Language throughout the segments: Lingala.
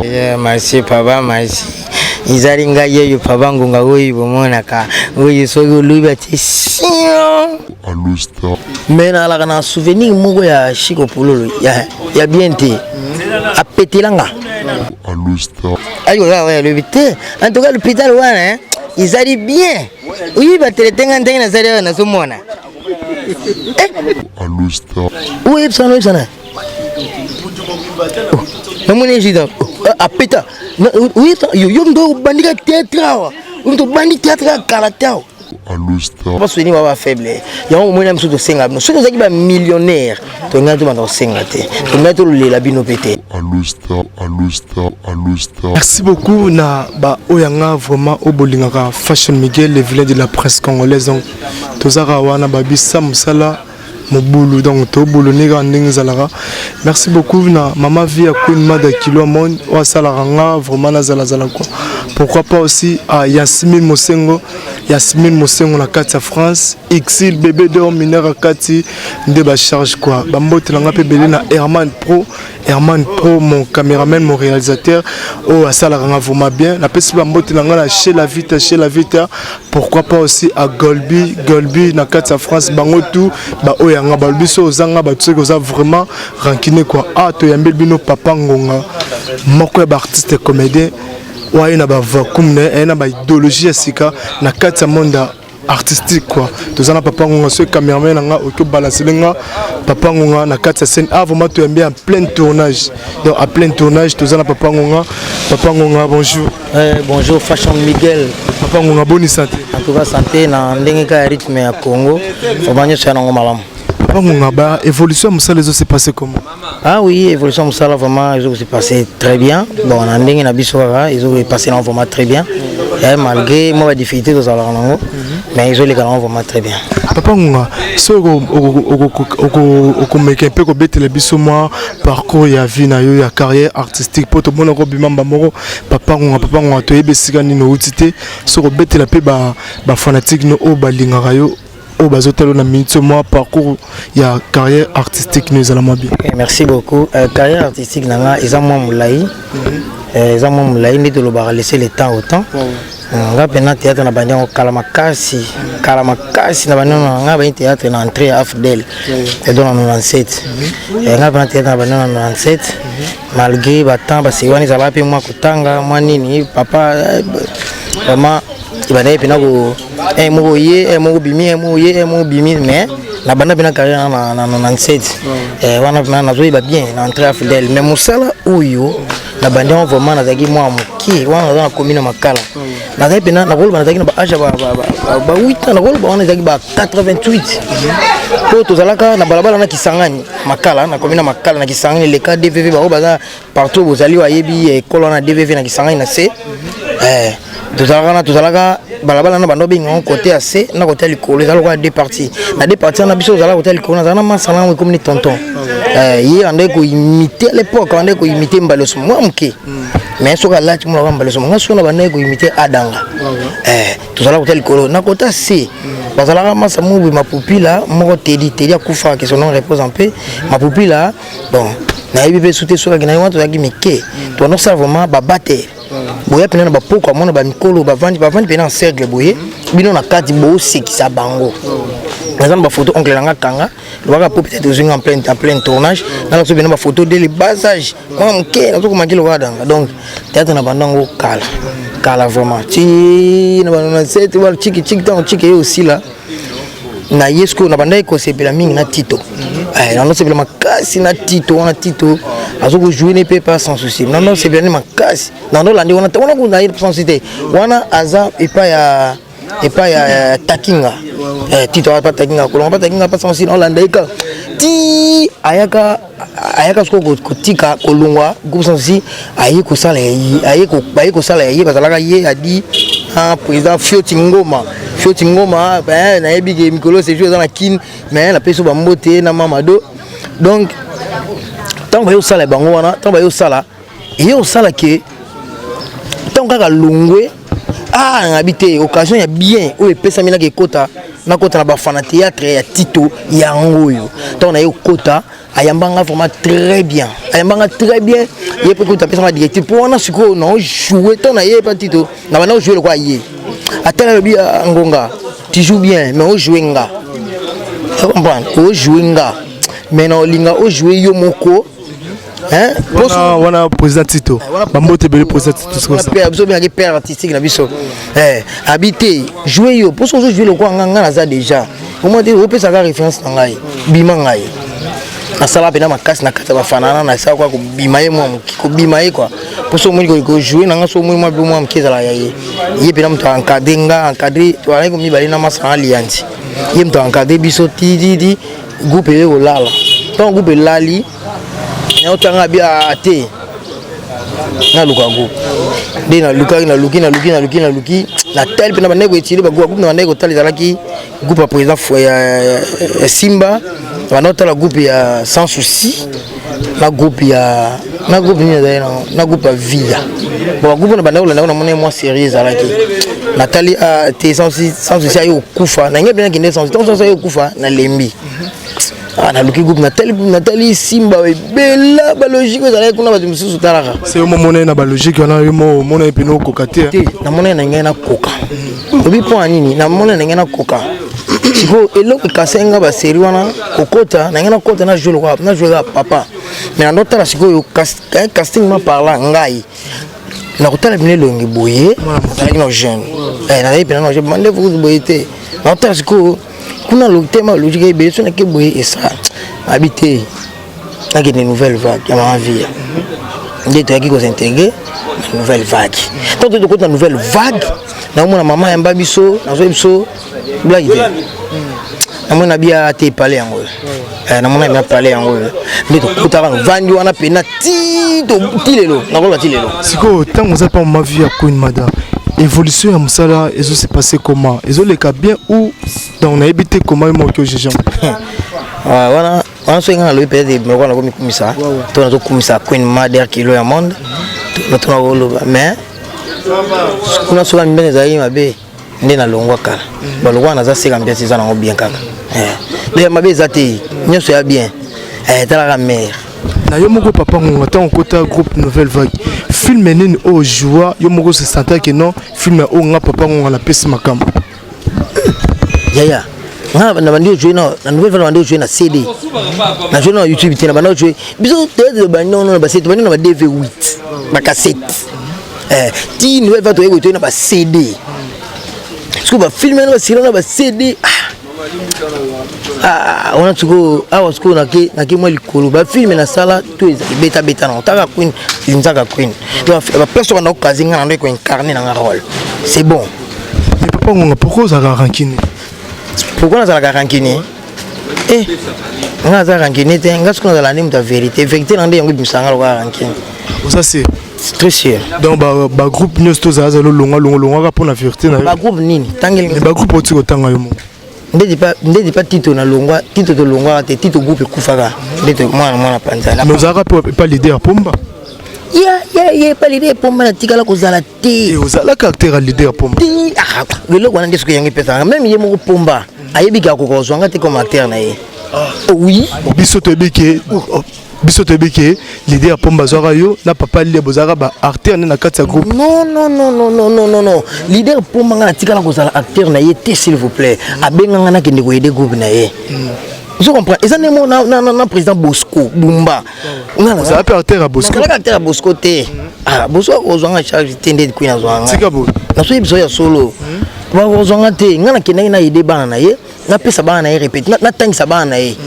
Yeah, merci papa, merci. Izaringa yeyo papa ngunga oyi bomona ka oyi sogo luba tisio. Mais na la kana souvenir moko ya Chico Pololo ya bien te. A petelanga. Ayo ouais le vite. En tout cas l'hôpital wana izari bien. Oui ba teletenga ndenga na zari na somona. Oui sana. Namone jida apeta oui yo ndo bandika théâtre ndo bandika théâtre kalatao parce que ni baba faible ya au moins mso to senga no so zaki ba millionnaire to ngato ba to senga te to mettre le la bino pété. Merci beaucoup na ba oyanga vraiment au bolingaka Fashion Miguel le vilain de la presse congolaise donc tozaka wana babisa musala Mobulu donc to boloni granding zalara. Merci beaucoup na maman vie à Queen Mada Kilo Mon ou salaranga vraiment na zala quoi. Pourquoi pas aussi à Yasmine Mosengo na Katia France Exil bébé de mineur Kati de ba charge quoi. Bambote langa pe belé na Herman Pro mon caméraman mon réalisateur ou salaranga vraiment bien. La pesi bambote langa na chez la vite pourquoi pas aussi à Golby na Katia France bango tout ba nga balbiso ozanga batuse ko za vraiment rankiné quoi ah to yambel bino papa ngonga moko ya artiste comédien wa ina ba vacuum ne ina ba idéologie sika na kati ya monde artistique quoi tozana papa ngonga ce cameraman nga oko balancer nga papa ngonga na kati ya scène ah vraiment to yambel en plein tournage donc à plein tournage tozana papa ngonga bonjour bonjour Fashion Miguel papa ngonga bonne santé en tout cas santé na ndenge ka rythme ya Congo vraiment ça na ngomala. Évolution Moussala s'est passé comment? Ah oui, évolution Moussala vraiment ils ont passé très bien. Bon, on a ndenge na bisora, ils ont passé vraiment très bien. Et malgré moi difficulté de ça mais ils ont les galons vraiment très bien. Papa Ngonga, so okomeka pe ko betela biso moi parcours ya vie na yo ya carrière artistique pour to bona ko bimamba moko papa Ngonga to yebesika ni no utité so ko betela pe ba fanatique no o balingaka yo au bazotalo na minute moi parcours il y a carrière artistique nous allons bien. Merci beaucoup. Carrière artistique nanga ezamwa moulayi. Ezamwa moulayi ndi to lobara laisser le temps au temps. Nga pena théâtre na bandia kalamakasi na bandia nga ba théâtre na entrée à Fidèle et dans 97. Nga pena théâtre na bandia 97 malgré batant ba sewani za lapi moi kutanga moi nini papa vraiment ibana pena ko mo bimi mais na banda pena carrière na 97 wana pena na zoiba bien na entrée à Fidèle mais musala uyo na bandia vraiment na zaki moi muki wana na commune makala na zaki pena na rôle na zaki na ba âge ba 8 na rôle ba wana zaki ba 88 po to zalaka na balabala na Kisangani makala na commune makala na Kisangani le cas DVV ba baza partout bozali wa yebi école na DVV na Kisangani na C tozalaka balabala na bando bingo côté AC na côté likolo ezalaka deux parties na deux parties na biso zalaka côté likolo na masala ngo comme ni tonton yi ande ko imiter à l'époque ande ko imiter mbaloso moi mke mais soka lati mo na mbaloso nga so na bande ko imiter adanga tozalaka côté likolo na côté AC bazalaka masa mubi mapupila moko tedi akufa que son nom repose en paix mapupila bon na yebi pe souté soka gina wanto yaki meke to no sa vraiment ba battre boya pena na bapoko amona ba mikolo bavandi pena en cercle boye bino na kati bo sekisa bango par exemple ba photo oncle langa kanga lwaka po peut-être en plein tournage na so bino ba photo de le bas âge moi mke na to ko makilo wadanga donc théâtre na bandango kala vraiment ti na banana set wal chiki aussi là na yesko na bandai ko sepela mingi na Tito non sepela makasi na Tito azoko jouer ne peut pas sans souci non sepela makasi non landi wana ko na ir sans cité wana aza et pas ya takinga Tito pas takinga ko pas takinga pas sans souci on landi ka ti ayaka ko tika ko lungwa go sans souci ayiko sala yi bazalaka ye adi président Fioti Ngoma na yebi ke mikolo c'est joué dans la kin mais la peso ba mbote na mamado donc tant ba yo sala bango wana tant ba yo sala ke tant kaka lungwe ngabite occasion ya bien o epesa mina ke kota na ba fana théâtre ya Tito ya ngoyo tant na yo kota ayambanga vraiment très bien. Ayambanga très bien. Il peut que tu as directif pour on a ce qu'on a joué ton aïe pas tito. Na maintenant jouer le quoi aïe. Attends le bien ngonga. Tu joues bien mais on joue nga. Tu comprends? On joue nga. Mais non linga on joue yo moko. Hein? On a président Tito. Bambote bele président Tito c'est ça. Père absolument qui père artistique na biso. Habiter jouer yo pour jouer le quoi nga na ça déjà. Comment dire on peut savoir référence na ngai. Bima ngai. Na sala pena makasi na kata bafanana na sa kwa ko bimaye mo ko bimaye quoi. Pour so mo ko jouer na nga so mo mo mo mkiza la yaye. Ye pena mto encadrer to ala ko mi bali na masana lianti. Ye mto encadrer biso ti groupe e ko lala. Ton groupe lali na otanga bia te na lukango de na luki na tel pe na bande ko etili ba groupe na bande ko talizala ki groupe président ya Simba ba nota la groupe ya sans souci na groupe ni na groupe ya Villa ba groupe na bande ko na mona moi sérieux ala ki Nathalie te sans souci ayo kufa na nge bien kinde sans souci ayo kufa na lembi. Na luki groupe Nathalie Simba bela ba logique ezala kuna ba mususu talaka c'est au moment na ba logique na yo mona epino kokate na mona na ngena koka obi po anini na mona na ngena koka siko eloko kasenga ba série wana kokota na ngena kota na jouer papa mais na notala siko yo casting ma parla ngai na kotala bine longi boye na jeune na yepe na je mande vous boyete na notala siko kuna le thème logique est bien, c'est que boy et ça habiter avec des nouvelles vagues à ma vie. Des trucs qui vont s'intégrer nouvelle vague. Tant de côté nouvelle vague, na mon maman en babiso, na zo blague. Na mon abia te parler en gros. Na mon abia parler en gros. Mais tout à l'heure vendu on a pena tilelo, na ko tilelo. Siko tant vous pas ma vie à Queen Mada. Évolution à Moussala, et ça s'est passé comment? Et ça les cas bien ou dans on a habité comment ils m'ont que j'ai jamais. Voilà, on se gagne le pays de Moussala comme ça. Tout notre comme ça, Queen Mada qui est le monde. Tout notre mais on a souvent bien les amis ma bé, n'est na longwa kala. Bon longwa na za c'est comme bien c'est ça na bien kala. Mais ma bé zati, n'y a bien. T'as la mère. Na yo moko papa on attend côté groupe Nouvelle Vague. Film nini au joie yo moko se sentait que non film o nga papa on la pesi makamba. Yaya. Na bandi jouer na Nouvelle Vague bandi jouer na CD. Na jouer na YouTube tena bandi jouer. Biso de bandi non ba CD bandi na ba DV8. Ba cassette. Ti Nouvelle Vague to ego na ba CD. Parce que ba film na ba série na ba CD. On a tuko awa tuko na ke moi likolo ba film na sala to beta na otaka Queen inzaka Queen donc ba personne na okazinga na ndeko incarner na rôle c'est bon mais papa on pourquoi ça rankine pourquoi ça la rankine on a ça rankine te ngasko na la nime de vérité na ndenge bisanga lo rankine ça c'est très sûr donc ba groupe news to za lo longa pour la vérité na ba groupe nini tangel ba groupe otiko tanga yo ndedi pas tito na longwa tito to longwa te tito groupe kufaka ndete mwana panza nous ara pas leader pomba ya pas leader pomba na tikala ko zala te et ozala caractère leader pomba le wana ndesko yangi pesa même ye moko pomba ayebi ka ko kozwanga te comme acteur na ye oui biso to beke leader pomba zora yo na papa le bozara ba acteur na kati ya groupe non leader pomba nga tikala ko zala acteur na ye te s'il vous plaît abenga na kende ko aider groupe na ye je comprends et ça n'est mon na président Bosco Bumba ngana ça peut acteur à Bosco na acteur à Bosco te Bosco ozwanga charge tende de kuina zwanga sikabo na so biso ya solo ba ozwanga te ngana kende na aider bana na ye na pesa bana na ye répète na tangisa bana na ye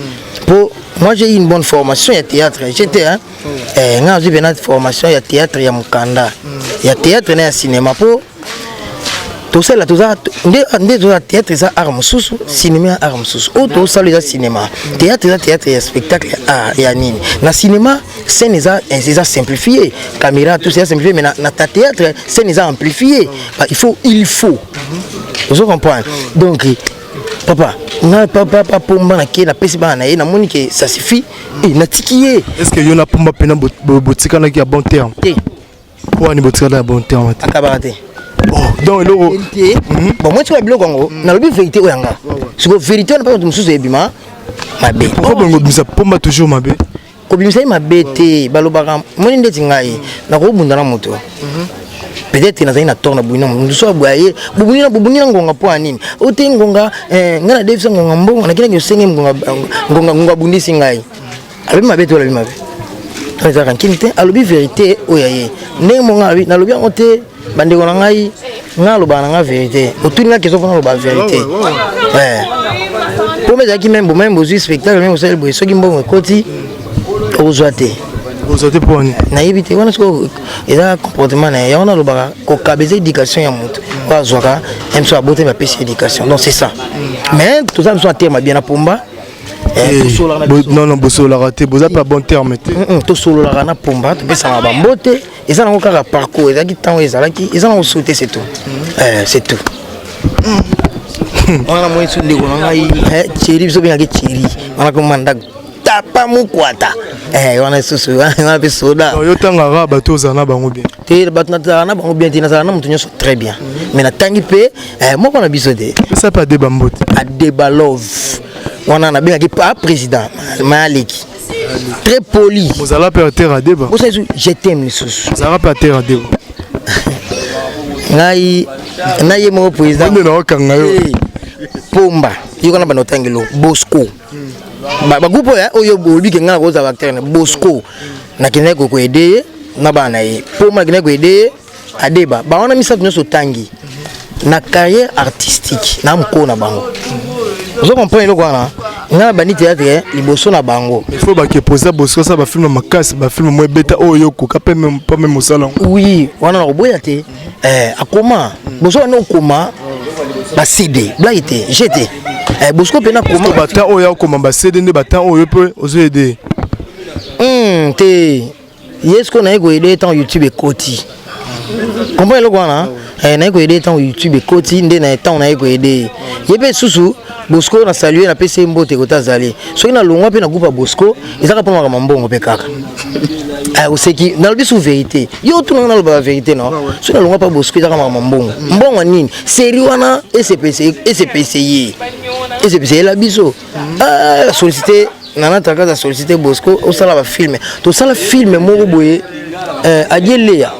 pour moi j'ai eu une bonne formation il y a théâtre j'étais j'ai venu une formation il y a théâtre il y a mukanda il y a théâtre et il y a cinéma pour tout ça là tout ça ndé théâtre ça art mususu cinéma art mususu tout ça les cinéma théâtre et spectacle et nini na cinéma scène ça simplifié caméra tout ça simplifié mais na théâtre scène ça amplifié il faut vous comprenez donc papa na papa pomba na ke na pesi bana na moni que ça suffit et na tikié est-ce que yo na pomba pena botika na ki a bon terme pour ni botika na bon terme akabarate donc bon moi tu vas bloquer ngo na lobi vérité oyanga parce que vérité on pas mususu ebima mabe. Pourquoi bongo bisa pomba toujours mabe? Ko bimisa mabe te balobaka moni ndeti ngai na ko bunda na moto. Peut-être nazali na tort na buna muso aboye bubunina ngonga po anini. Ote ngonga ngana Davis ngonga mbongo na kina nyosenge ngonga bundisi ngai. Abi mabe to la mabe. Eza kankini te alobi vérité oyaye. Ndenge monga abi na lobi ngote bande ko ngai ngalo bana nga vérité. Otuni na keso fona loba vérité. Pour me dire qui même bozu spectacle même osel boy soki mbongo ekoti ozwate. Ozwate pour ani. Na yebite wana sko eza comportement na ya wana lobaka ko kabeza éducation ya moto. Wa zwaka même so abote ba pesi éducation. Donc c'est ça. Mais tout ça me soit terme bien na pomba. Non non boso la raté boza pas bon terme te. To solo la na pomba to pesa ba mbote eza na kaka parcours eza ki temps eza ki eza na sauter c'est tout. C'est tout. On a moins de on a chéri biso bien ki chéri. On a commandé tapa mukwata. On a susu on a besoda. Yo tangara bato zana bango bien. Te bato na zana bango bien tina zana mutu nyoso très bien. Mais na tangi pe moko na biso de. Ça pas débat mbote. A débat love. On a bien ki pas président Maliki. Très poli. Vous allez pas terre à débat. Vous savez je t'aime les sous. Vous allez pas terre à débat. Ngai na ye mo président. Na okanga yo. Pomba yoko na banotangelo Bosco ba groupe ya oyo boli ke ngala ko za acteur Bosco na kine ko aider na bana ye Pomba kine ko aider adeba ba wana misa tunyo tangi na carrière artistique na mko na bango zo comprendre le kwana ngala bani théâtre liboso na bango il faut ba ke poser Bosco ça ba film makasi ba film mo beta oyo ko ka pas même au salon oui wana na boya te akoma Bosco na okoma ba CD blaité j'étais Bosco pena comment bata oya ko mamba CD ne bata oyo pe ozo aider te yesko na ego aider tant YouTube ekoti comprends le quoi na ego aider tant YouTube ekoti nde na temps na ego aider yebe susu Bosco na saluer na PC mbote ko tazali so ina longwa pe na groupe Bosco ezaka pa maka mbongo pe kaka oseki na lobi sou vérité yo tout na loba vérité non so na longwa pa Bosco ezaka maka mbongo mbongo nini série wana SPC la biso solliciter nana taka za solliciter Bosco au sala ba film to sala film moko boye adieleya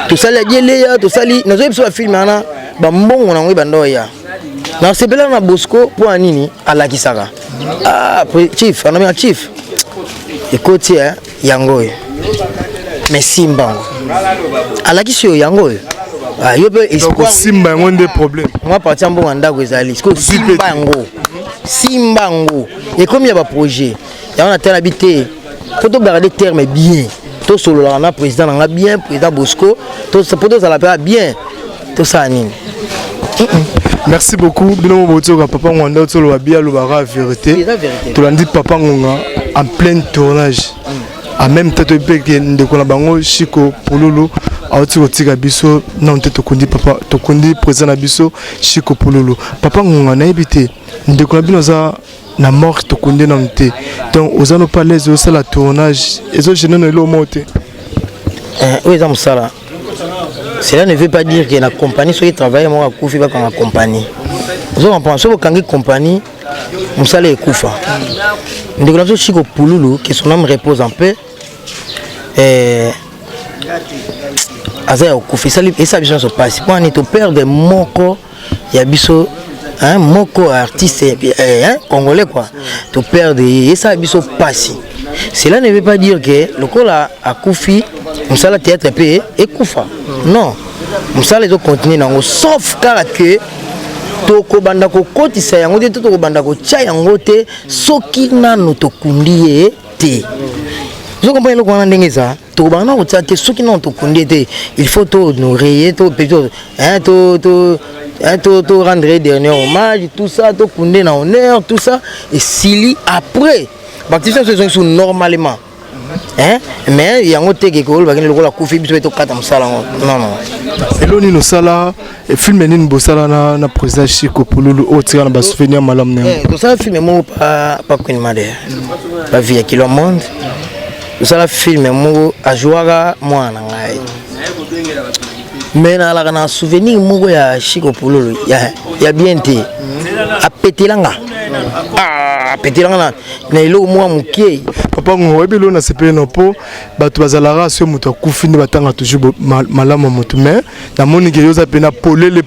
to sala adieleya to sali nazo biso ba film ana ba mbongo na ngwe bando ya na sebela na Bosco pour anini alakisaka chief anamia chief ekoti yango mais simba alakisi yo yango yo pe espoir simba yango nde problème moi partir mbongo ndako ezali simba ngo et comme il y a ba projet ya on a tellement habité faut to garder terme bien to solo la na président nga bien président Bosco to poto ça la bien to ça nini. Merci beaucoup bino botoka papa ngwanda tolo babia lo bara vérité to landi papa ngonga en plein tournage en même temps to peke ndeko na bango Chiko Pululu auti kotika biso na nte to kundi papa to kundi président na biso Chiko Pululu papa ngonga na ebité ndeko na bino za na mort to kundi na nte donc ozano pas les au la tournage ezo jeune no lo moté oui ça musala. Cela ne veut pas dire que la compagnie soit travaille moi à Koufi pas comme la compagnie. Vous en pensez que quand compagnie musala ekufa. Ndeko na Chiko Pululu que son âme repose en paix. Azaya okufi sali esa biso so passe pour ni to perdre moko ya biso moko artiste congolais quoi to perdre esa biso passe. Cela ne veut pas dire que le kola akufi musala théâtre pe ekufa. Non. Musala zo continuer nango sauf car que to ko banda ko kotisa yango te to ko banda ko cha yango te soki nano to kundiye te. Vous comprenez le quoi ndenge ça to bana ko cha te soki nano to kundiye te il faut to honorer to plutôt to rendre dernier hommage tout ça to kunde na honneur tout ça et sili après baptisation se sont normalement mais yango teke ko ba ngelo la kufi biso to kata musala non eloni no sala film nini bosala na président Chiko Pululu o tira na ba souvenir malam ne to sala film mo pas Queen Mother pas via kilo monde to sala film mo a jouera mwana ngai mais na la souvenir mo ya Chiko Pululu ya bien te a pételanga ah petelanga na ilo moi mukie papa ngo ebelo na CP no po bato bazalaka so moto akufi nde batanga toujours malama moto mais na moni ke yoza pena polele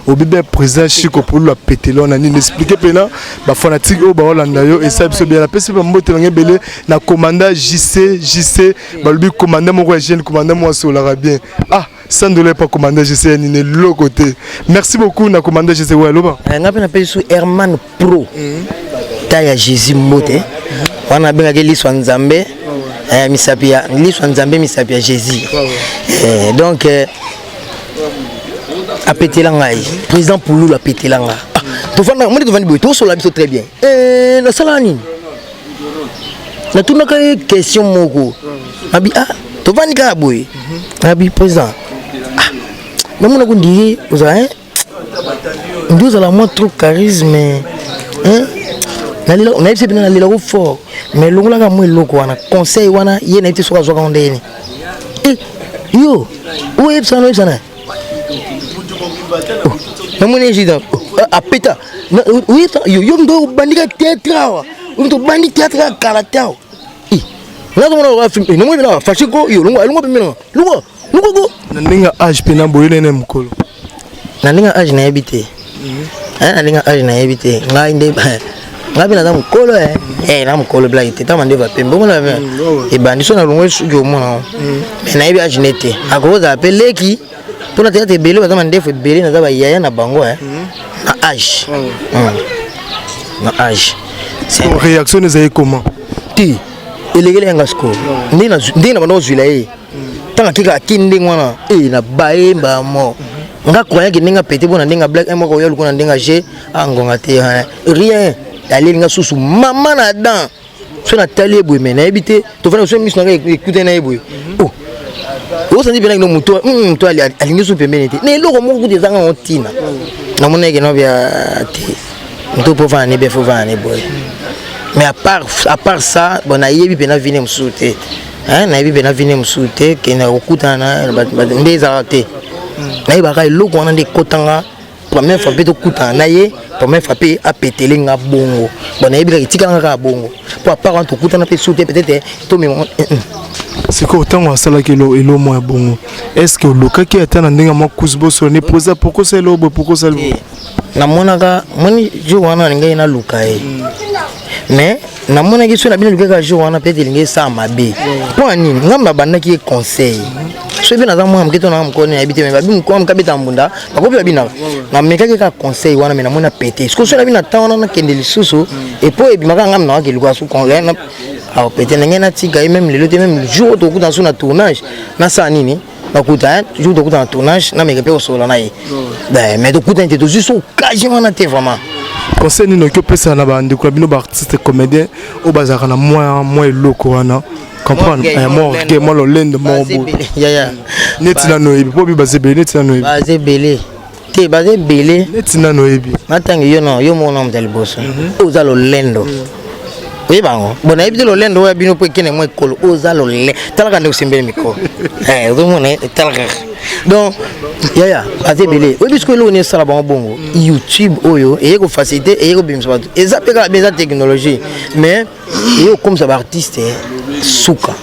obibe président Chiko pour la pételo na ni expliquer pena ba fanatique o ba Holanda yo et ça biso bien la pesi ba mbote na belé na commandant JC ba lubi commandant moko jeune commandant moi sur la bien ah sans douleur pas commandant JC ni le côté merci beaucoup na commandant JC ouais loba nga pena pesi sur Herman Pro taya Jésus mote wana benga ke liswa nzambe misapia liswa nzambe misapia Jésus donc a pété la ngai président Poulou la pété la ngai to fanda mo to fandi boy to so la biso très bien na salani na tuna ka question moko abi to fandi ka boy abi président na mona ko ndiri oza ndio za la moi trop charisme nalila on a été bien nalila ko fort mais longola ka mo eloko wana conseil wana ye na été soka zoka ondeni yo o epsa no epsa na namone jida apeta oui yo ndo bandika théâtre wa ndo bandi théâtre caractère na to mona film no mo bina fashiko yo longo pemena longo na ndinga age pena boyele ne mkolo na ndinga age na habité na ndinga age na habité ngai nde ngabi na mkolo na mkolo blague teta mande va pembo mona e bandi so na longo sujo mona na yebi age nete akoza apeleki pona tete belé bazama ndefu belé na zaba yaya na bango na âge na âge c'est une réaction des comment ti elegele ngasko ndina bando zwila tanga kika kinde ngwana na baemba mo nga croyait que ninga pété bona ninga black mo ko yolu kuna ndinga je angonga te rien ali nga susu mama na dan so na tali boy mais na ebité to fana so mis na écouter na boy o sandi bena no muto to ali alingi so pembeni te ne loko mo kuti zanga otina na mona ke no bia te to po fana ne be fo fana ne boy mais à part ça bon na yebi bena vini msute na yebi bena vini msute ke na okutana ndeza te na yeba loko wana nde kotanga première fois to kutana na ye première fois pe a pétele nga bongo bon na yebi ka tikanga ka bongo pour à part to kutana pe sute peut-être to me c'est quoi autant on sala que elo mo bongo est-ce que le cas qui attend ndinga mo kusbo so ne posa pourquoi c'est lo pourquoi ça na monaka moni jo wana ngai na luka mais na monaki so na bino luka jo wana peut-être ngai sa mabe pour nini ngamba bandaki conseil so bina za mwa mketo na mkoni habite me babi mko mkabita mbunda bakopi babina na mekaki ka conseil wana me na mona pété ce que so na bina tawana na kende lisusu et pour ebimaka ngam na wake luka su konga na a pété na ngena tika même le même jour to kuta sur na tournage na sa nini na kuta jour to kuta na tournage na meke pe osola na ye mais to kuta to juste occasion na te vraiment conseil ni no que pesa na ba ndiko bino ba artiste comédien au bazaka na moi loko wana comprendre moi le lend mon beau ya netina no ebi po bi bazebele netina no ebi bazebele te bazebele netina no ebi matangi yo no yo mona mtali boso oza lo lendo oui bango bona ebi lo lendo wa bino po kene mo ekolo oza lo le talaka ndo simbele miko ozo mona talaka donc ya bazebele oui puisque lo ne sala bango bongo YouTube oyo eko facilité eko bimsa bato ezapeka beza technologie mais yo comme ça artiste suka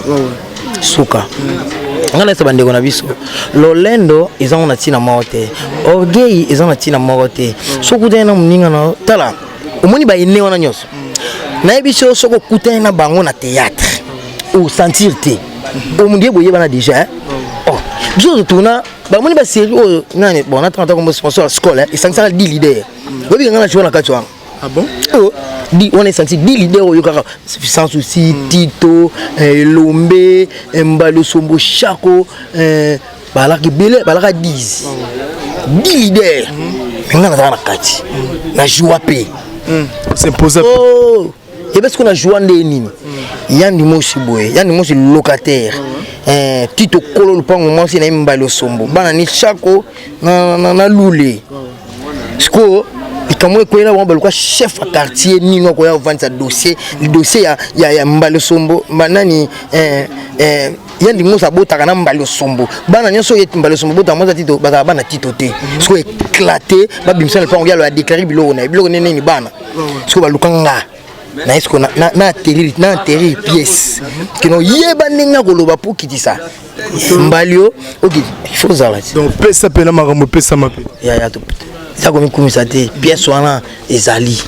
ngana sa bandeko na biso lolendo ezango na tina mote orgueil ezango na tina mote sokuta na muninga na tala omoni ba ine wana nyoso na biso soko kuta na bango na théâtre ou sentir te o mundie boye bana déjà biso tuna ba moni ba série o nani bon na 30 comme sponsor scolaire et ça 10 leaders obi ngana chona katwa ah bon on est senti 10 leaders au Yokara sans souci Tito Lombe Mbalo Sombo Chako balaki belé balaka 10 leaders ngana na kati na joie pe c'est posé et parce qu'on a joué nini yandi moshi boy yandi moshi locataire Tito Kolo le pango moi c'est na Mbalo Sombo bana ni Chako na lule sko ikamwe kwela wamba lukwa chef à quartier ningo ko ya vendre sa dossier le dossier ya Mbalo Sombo banani yandi musa bota kana Mbalo Sombo bana nyoso yeti Mbalo Sombo bota moza Tito bana Tito te so éclaté ba bimsa le pango ya lo a déclarer biloko nene ni bana soki balukanga na esko na atterrir pièce kino yeba ndenge koloba po kitisa mbalio ok faut zala donc pesa pena makambo pesa mape ya to ça comme kumisa te pièce wana ezali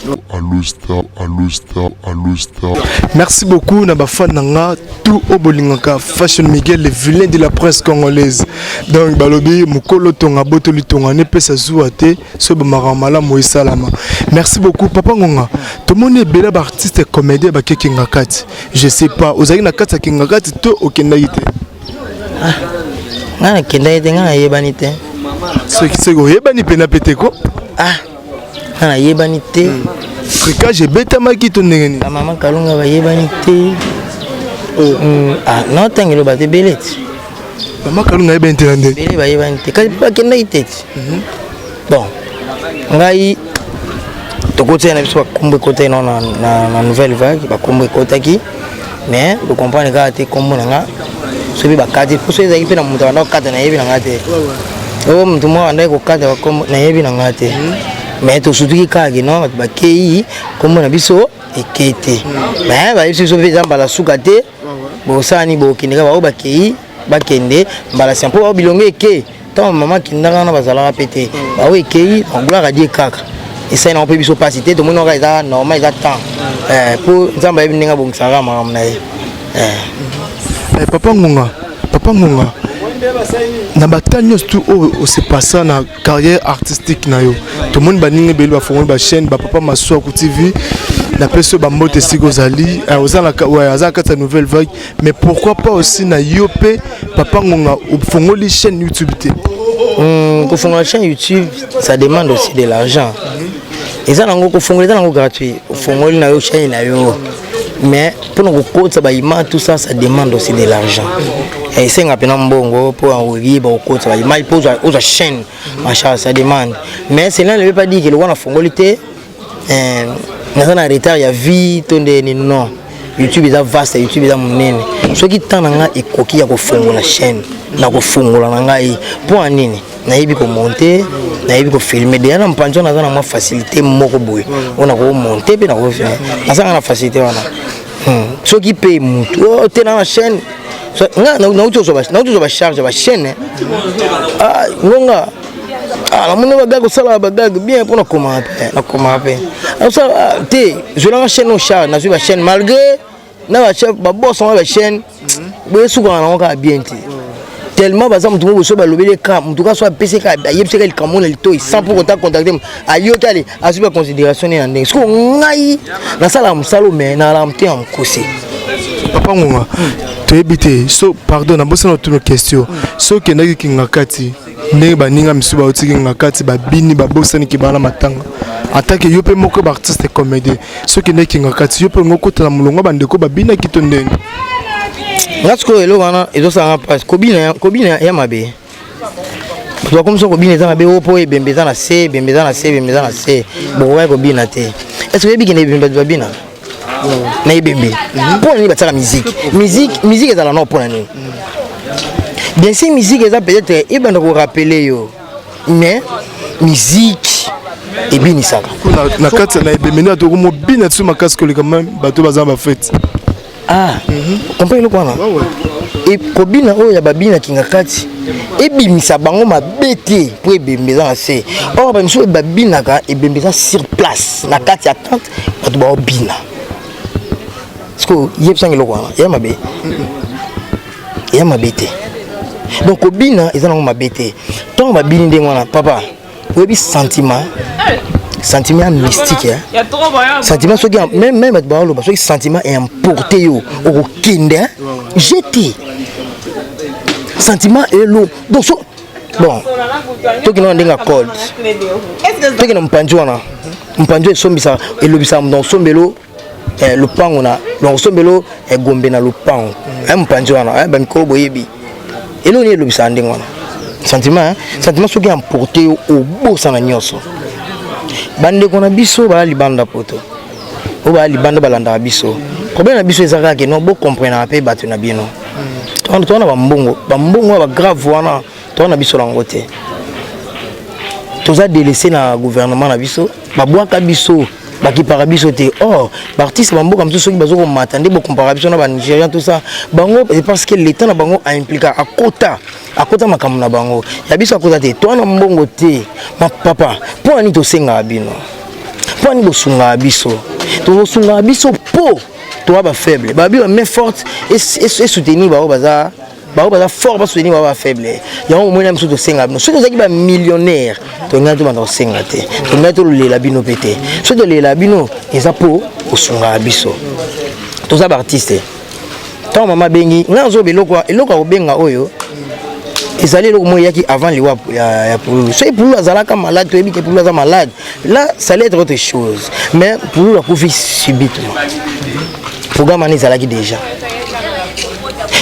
merci beaucoup na bafan nanga tout au bolingaka Fashion Miguel le vilain de la presse congolaise donc balobi mukolo tonga botoli tonga ne pesa zuwa te so bamaramala moisalama merci beaucoup papa ngonga tout le monde bela ba artiste comédien ba kekinga kati je sais pas ozali na kati kinga kati to okenda yite ngana kenda yite ngana yebani te ce qui yebani pena peteko ngana yebani te frikage betamaki to ndenge ni maman kalunga ba yebani te non tangelo ba te beleti maman kalunga yebani te ndenge bele ba yebani te kasi pa kenda yite bon ngai tokotse na biso bakombo ekota ino na nouvelle vague bakombo ekotaki mais bocomprendre kaka te kombo na nga soki bakati poso ezalaki mpe na moto abanda kokata nayebi na nga te oyo moto moko abandaki kokata bakombo nayebi na nga te mais tosutuki kaka kino bato bakei kombo na biso ekei te mais bayebisi biso mpe eza mbala suka te bosani bokende kaka bao bakei bakende mbala sia mpo bao bilongo ekei ntango mama akendaka wana bazalaka mpe te bao ekei gloire die kaka esai na mpe biso pasi te tomoni oka eza normal eza temps mpo nzambe ayebi ndenge abongisaka makambo na ye papa ngonga na batani nyonso tu oyo osepasa na carrière artistique na yo tomoni baninga ebele bafongoli bachaîne bapapa maswaku tv na peso bambote esika ozali aza na kati ya nouvelle vague mais pourquoi pas aussi na yo mpe papa ngonga ofongoli chaîne YouTube te kofongola chaîne YouTube ça demande aussi de l'argent eza nango kofongola eza nango gratuit ofongoli na yo chaîne na yo mais pour nous coûter ba image tout ça ça demande aussi de l'argent et c'est un peu mbongo pour envoyer ba coûter ba image pour aux chaîne machin ça demande mais cela ne veut pas dire que le on a fongolité dans un retard il y a vie tonde ni non YouTube est vaste YouTube est monene ce qui tend nga ekoki ya kofongola chaîne na kofongola ngai pour nini nayebi ko monter nayebi ko filmer déjà na mpanzo na zana ma facilité moko boye on a ko monter pe na ko faire asa na facilité wana ce qui paye mutu te na chaîne na uto so ba charge ba chaîne ngonga la mona bagago sala bagago bien pour na comment ça te je la chaîne au charge na sur ba chaîne malgré na ba chef ba boss on ba chaîne boye suka na ka bien te tellement bazam tout monde so ba lobele ka en tout cas soit PC ka yebse ka kamona lito sans pour autant contacter ayotali asuba considération na ndenge ko ngai na sala musalo mais na la mte am kosi papa ngonga to ebite so pardon na bosa na toute question so kendaki kinga kati ndenge baninga misuba otiki kinga kati babini babosani kibana matanga atake yo pe moko ba artiste comédien so kendaki kinga kati yo pe ngokota na mulongo bandeko babina kito ndenge ngasko elo wana ezo sanga passe kobina ya mabe to comme ça kobina za mabe opo ebembeza na C bon ouais kobina te est-ce que bikine bimba babina na ebembe pour ni bataka musique ezala non pour nani bien sûr musique eza peut-être ebanda ko rappeler yo mais musique ebini saka na kati na ebembe na to ko bina tsu makasi ko quand même bato baza ba fête comprends le quoi et kobina oyo ya babina kinga kati ebimisa bango mabete pour ebembeza na se or ba miso babina ka ebembeza sur place na kati ya tente bato ba obina sko yebsangi lo quoi ya mabete donc kobina eza nango mabete tant babini ndenge wana papa oyebi sentiment mystique sentiment soki même bato baoloba soki sentiment est emporté yo okokende jeté sentiment est lourd donc so bon toki na ndenge code toki na mpanzi wana mpanzi esombisa elobisa dans sombelo lupango na donc sombelo egombe na lupango mpanzi wana ba mikolo boyebi elo ni elobisa ndenge wana sentiment soki emporté yo obosa na nyonso bande kona biso ba libanda poto o ba libanda balanda biso problème na biso ezaka ke no bo comprendre pe bato na bino to na bambongo ba grave wana to na biso lango te toza délaissé na gouvernement na biso ba bwaka biso baki parabiso te oh artiste bamboka mtu soki bazoko matande bo comparison na ba Nigérian tout ça bango parce que l'état na bango a impliqué akota makambo na bango ya biso akota te to na mbongo te ma papa po ani to senga bino po ani bosunga biso to sunga biso po to ba faible ba bi mais forte et soutenir ba baza fort ba soutenir ba faible ya au moins mso to senga bino so to zaki ba millionnaire to ngatu ba to senga te to ngatu le la bino pété so to le la bino eza po osunga biso to za ba artiste tant mama bengi ngazo beloko eloko obenga oyo ezali eloko moya yaki avant liwa ya Pululu so Pululu azalaka malade to ebi ke Pululu aza malade là ça allait être autre chose mais Pululu a couvé subitement programme ani zalaki déjà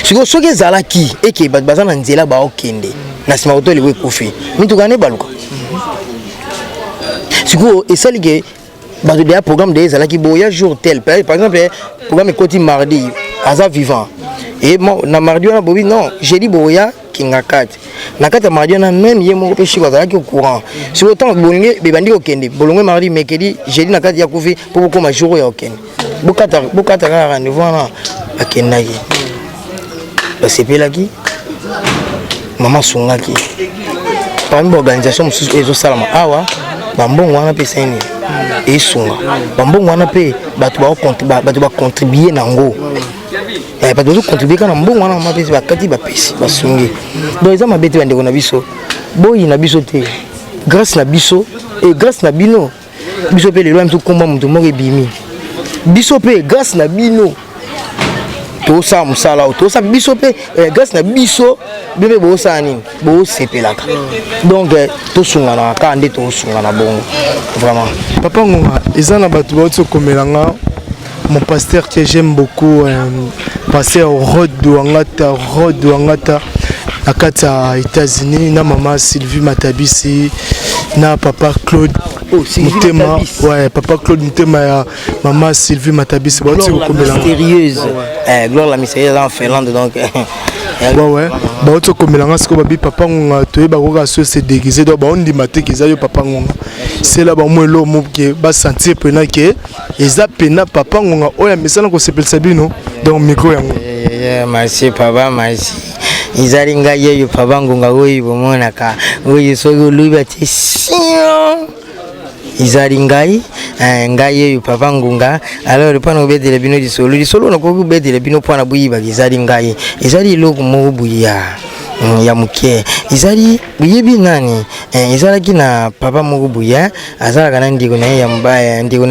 siko soki ezalaki eke baza na nzela ba okende na sima oto liwe kufi mitukane baluka siko esali ke bato de programme de ezalaki boya jour tel par exemple programme ekoti mardi aza vivant et na mardi wana bobi non jeudi boya kingakati nakata mardi wana même ye moko pe shiko azalaki au courant sur autant bolingé bebandi okende bolongwe mardi mercredi jeudi nakati ya kufi pour koma jour ya okende bokata rendez-vous wana akendaki basepelaki mama sungaki parmi l'organisation mosusu ezosalama awa bambongo wana mpe seni esunga bambongo wana mpe bato bacontribue nango bato bazocontribue kana mbongo wana mama mpe bakati bapesi basungi donc eza mabe te bandeko na biso boyi na biso te grâce na biso e grâce na bino biso mpe lelo miso komba moto moko ebimi biso mpe grâce na bino tosa musala tosa biso pe grâce na biso bebe bosa nini bo sepelaka donc tosunga na kande tosunga na bongo vraiment papa ngonga ezana batu bato komelanga mon pasteur que j'aime beaucoup pasteur Rod Wangata akata États-Unis na maman Sylvie Matabisi na papa Claude Mutema ouais papa Claude Mutema ya maman Sylvie Matabisi bato komelanga mystérieuse gloire la mystérieuse en Finlande donc ouais bato komelanga siko babi papa ngonga toyeba ko ka se déguiser donc ba ondi mateki za yo papa ngonga c'est là ba mwelo mo ke ba sentir pena ke eza pena papa ngonga oya mesana ko sepelisa bino donc micro yango merci papa merci izali ngai yo papa ngonga oyi bomona ka oyi soyo luba tisio izali ngai yo papa ngonga alors le pana obedele bino disolo na ko obedele bino pana buyiba izali ngai izali loko mo buya ya muke izali buyibi nani izalaki na papa moko buya azalaka na ndiko na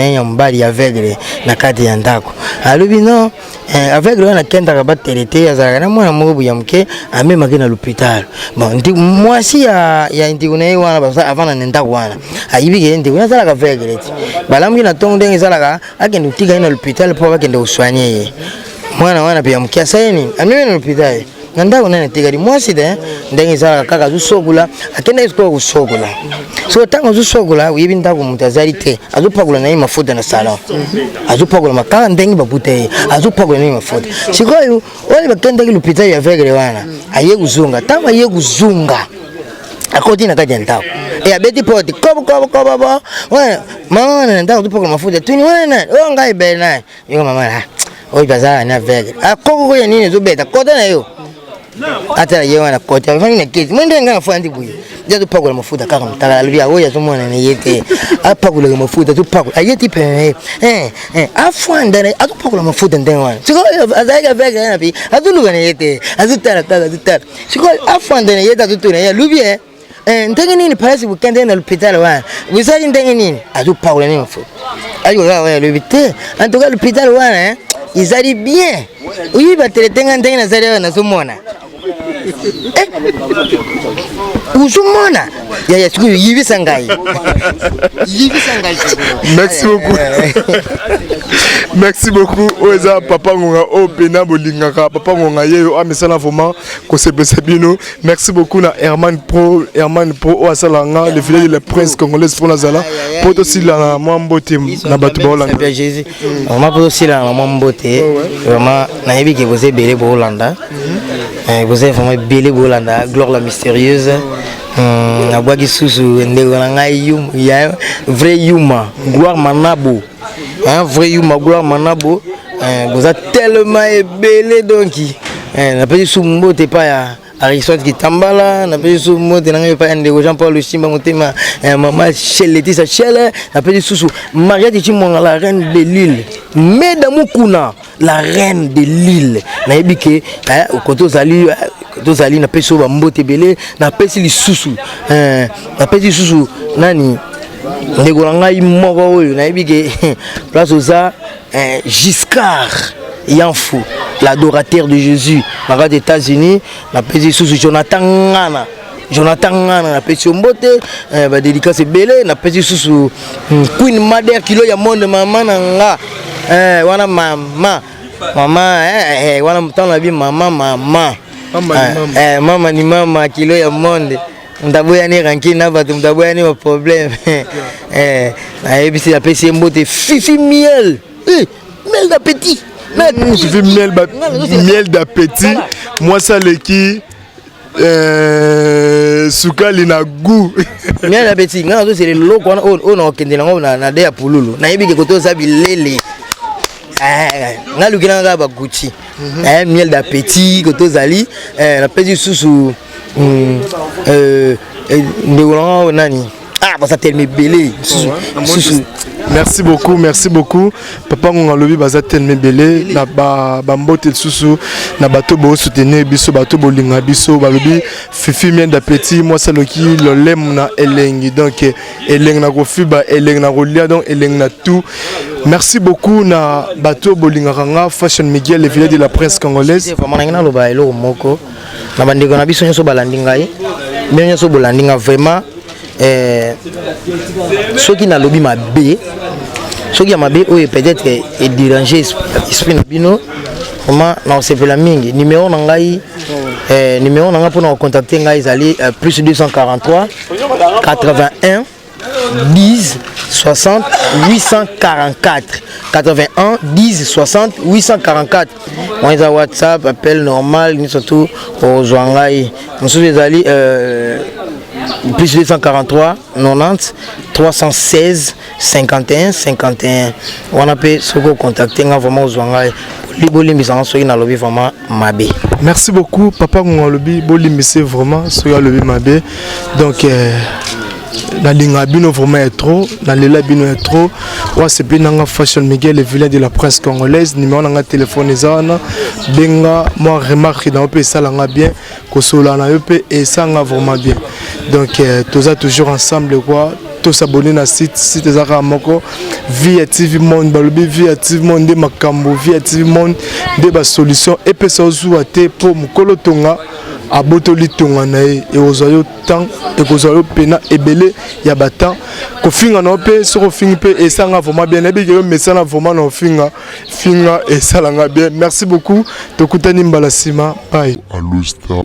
ya mbali ya aveugle na kati ya ndako alobi no aveugle wana kendaka batelete azalaka na mwana moko buya muke amemaki na l'hôpital bon mwasi ya ndiko na ye wana basa avant na ndako wana ayibike ndiko azalaka aveugle balambi na tongo ndenge ezalaka akende utika na l'hôpital po bakende uswanye ye mwana wana pe ya muke asayeni ameme na l'hôpital ndako nene tigari mwasi de ndenge zala kaka zusogola akenda isiko kusogola so tango zusogola uyibi ndako mutazali te azupagula na mafuta na salon azupagula makala ndenge babute azupagula na mafuta sikoyo wale bakenda kilupita ya vegere wana aye kuzunga tango aye kuzunga akoti na kaja ndako abeti poti kobo baba wana mama na ndako tupagula mafuta tuni wana ngai bena yo mama oyi bazala na vegere akoko ya nini zobeta kota na yo ata yewa na koti afanya na kiti mwende ngana fandi buyi ya tupakula mafuta kaka mtala alivia oya tumona na yete apakula mafuta tupakula ayeti pe afwanda na atupakula mafuta ndenge wana siko azaiga vega na pi atuluga na yete azutara kaka azutara siko afwanda na yete atutuna ya lubie ndenge nini parasi bukende na l'hôpital wana busali ndenge nini atupakula ni mafuta ayo ya lubite antoka l'hôpital wana izali bien uyi bateletenga ndenge na zali na somona uzumona ya siku yibisa ngai merci beaucoup oza papa ngonga o pena bolingaka papa ngonga yeyo amesana vraiment ko sepesa bino merci beaucoup na Herman Pro o asalanga le village de la presse congolaise pour Nazala poto sila na mwambote na batu ba Hollande Jésus vraiment poto sila na mwambote vraiment na yebi ke vous bele bo Hollande vous êtes vraiment bele bo Hollande gloire la mystérieuse na bwaki susu ndeko na ngai ya vrai yuma gloire manabo vrai yuma gloire manabo goza tellement ebele donc na pesi su mbote pa ya Aristote Kitambala na pesi su mbote na ngai pa ndeko Jean Paul Simba motema maman Cheleti sa chele na pesi susu Mariette Chimonga la reine de l'île Mesdames Kuna la reine de l'île na ebike koto zali na pesi ba mbote belé na pesi lisusu na pesi susu nani ndeko na ngai moko oyo na ebike place oza Giscard Yanfou l'adorateur de Jésus dans les États-Unis na pesi susu Jonathan Ngana na pesi mbote ba dédicace belé na pesi susu Queen Mother kilo ya monde mama na nga wana mama wana mtana na bi mama mama ni mama kilo ya monde ndaboya ni ranki na bato ndaboya ni problème na ebisi ya pesi mbote fifi miel miel d'appétit fifi miel d'appétit moi ça le qui sukali na goût miel d'appétit ngana to c'est le loko on a okende nango na de ya pululu na yebike koto sa bilele ngaluki nanga ba Gucci miel d'appétit koto zali na pesi susu ndeko nani ça tellement belé merci beaucoup papa ngonga lobi baza tellement belé na ba mbote susu na bato bo soutenir biso bato bolinga biso balobi fifi miel d'appétit moi c'est loki lolem na elengi donc elengi na kofiba elengi na kolia donc elengi na tout merci beaucoup na bato bolinga kanga Fashion Miguel le village de la presse congolaise vraiment ngina loba elo moko na bandeko na biso nyoso balandi ngai bien nyoso bolandi nga vraiment ceux qui n'a lobby ma B ceux qui a ma B oui peut-être est dérangé esprit na bino comment non c'est pour la mingi numéro nangai numéro nanga pour nous contacter ngai zali plus 243 81 10 60 844 81 10 60 844 on est à WhatsApp appel normal ni surtout aux Zwangai nous sommes allés plus 243 90 316 51 51 on a pu se contacter vraiment aux Zwangai bolimbisa soki na lobi vraiment mabe. Merci beaucoup papa ngonga lobi bolimbisa vraiment soki na lobi mabe donc na linga bino vraiment est trop na lela bino est trop wa c'est bien nga Fashion Miguel le vilain de la presse congolaise numéro nga téléphone ezana benga moi remarque dans pe ça nga bien ko sola na yo pe et ça nga vraiment bien donc tous toujours ensemble quoi tous s'abonner na site ezaka moko via TV Monde balobi via TV Monde de makambo via TV Monde de ba solution et pe ça ozuwa te pour mukolo tonga abotoli tonga na e ozoyo temps e kozoyo pena ebele ya batan ko finga na pe so ko fingi pe et ça nga vraiment bien ebi ke mesana vraiment na finga et ça nga bien merci beaucoup tokutani mbala sima bye. Allo star